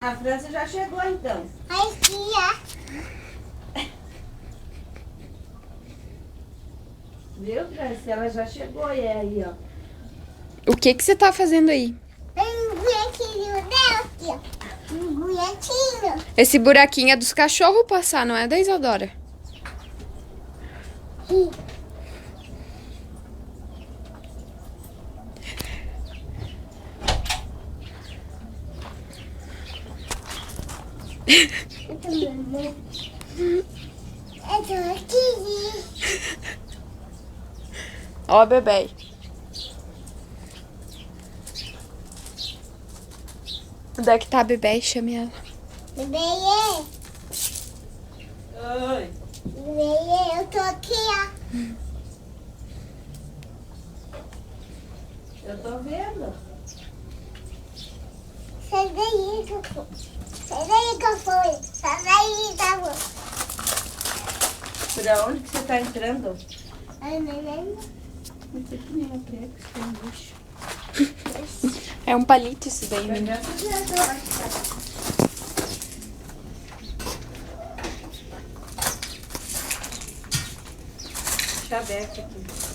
A França já chegou, então. Aqui, ó. Viu, França? Ela já chegou e é aí, ó. O que que você tá fazendo aí? Tem um buraquinho dela aqui, ó. Um buraquinho. Esse buraquinho é dos cachorros passar, não é da Isadora? Eu tô aqui. Ó, bebê. Onde é que tá a bebê? Chame ela. Bebê, Oi. bebê, eu tô aqui, ó. Eu tô vendo. Sai daí, Cafô. Sai daí, Cafô. Sai daí, Cafô. Pra onde que você tá entrando? Ai, neném. Não sei que nem é prego, isso tem lixo. É um palito isso daí, Vai menina. ver essa viadora que tá. Deixa aberto aqui.